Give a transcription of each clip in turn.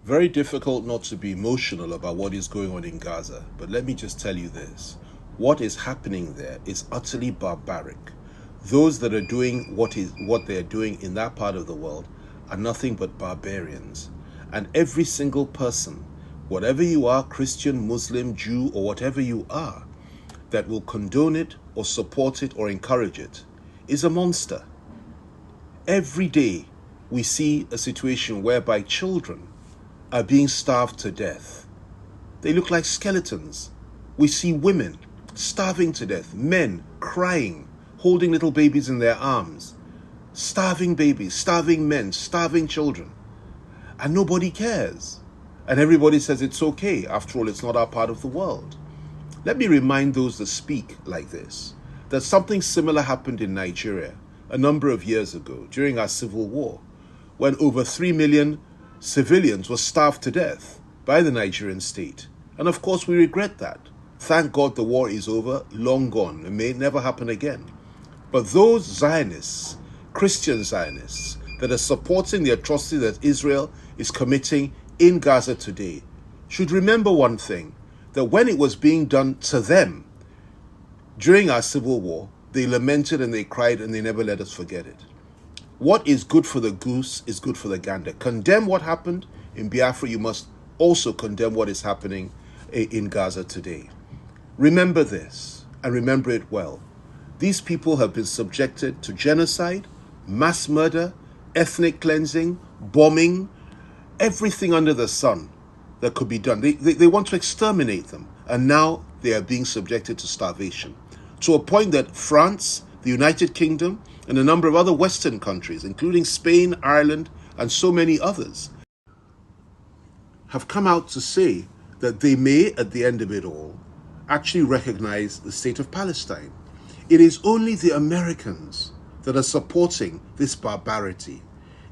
Very difficult not to be emotional about what is going on in Gaza, but let me just tell you this. What is happening there is utterly barbaric. Those that are doing what they are doing in that part of the world are nothing but barbarians. And every single person, whatever you are, Christian, Muslim, Jew, or whatever you are, that will condone it or support it or encourage it is a monster. Every day we see a situation whereby children are being starved to death. They look like skeletons. We see women starving to death, men crying, holding little babies in their arms, starving babies, starving men, starving children. And nobody cares. And everybody says it's okay. After all, it's not our part of the world. Let me remind those that speak like this that something similar happened in Nigeria a number of years ago during our civil war, when over 3 million civilians were starved to death by the Nigerian state. And of course, we regret that. Thank God the war is over, long gone, and may never happen again. But those Zionists, Christian Zionists, that are supporting the atrocity that Israel is committing in Gaza today, should remember one thing, that when it was being done to them during our civil war, they lamented and they cried and they never let us forget it. What is good for the goose is good for the gander. Condemn what happened in Biafra, you must also condemn what is happening in Gaza today. Remember this, and remember it well. These people have been subjected to genocide, mass murder, ethnic cleansing, bombing, everything under the sun that could be done. They want to exterminate them, and now they are being subjected to starvation, to a point that France, the United Kingdom, and a number of other Western countries, including Spain, Ireland, and so many others, have come out to say that they may, at the end of it all, actually recognize the state of Palestine. It is only the Americans that are supporting this barbarity.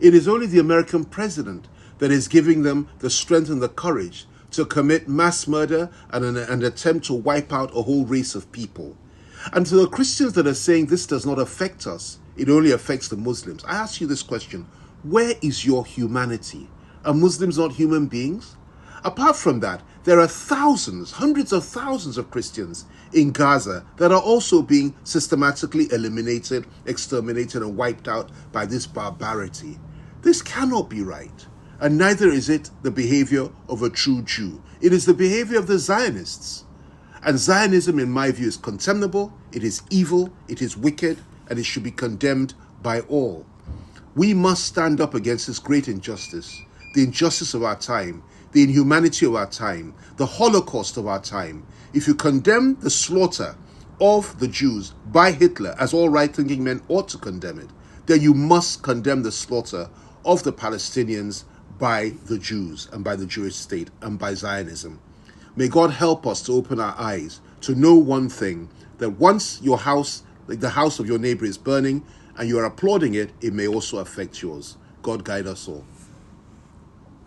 It is only the American president that is giving them the strength and the courage to commit mass murder and an attempt to wipe out a whole race of people. And to the Christians that are saying this does not affect us, it only affects the Muslims, I ask you this question: where is your humanity? Are Muslims not human beings? Apart from that, there are thousands, hundreds of thousands of Christians in Gaza that are also being systematically eliminated, exterminated, and wiped out by this barbarity. This cannot be right. And neither is it the behavior of a true Jew. It is the behavior of the Zionists. And Zionism, in my view, is contemptible, it is evil, it is wicked, and it should be condemned by all. We must stand up against this great injustice, the injustice of our time, the inhumanity of our time, the Holocaust of our time. If you condemn the slaughter of the Jews by Hitler, as all right-thinking men ought to condemn it, then you must condemn the slaughter of the Palestinians by the Jews and by the Jewish state and by Zionism. May God help us to open our eyes to know one thing, that once your house, like the house of your neighbor, is burning and you are applauding it, it may also affect yours. God guide us all.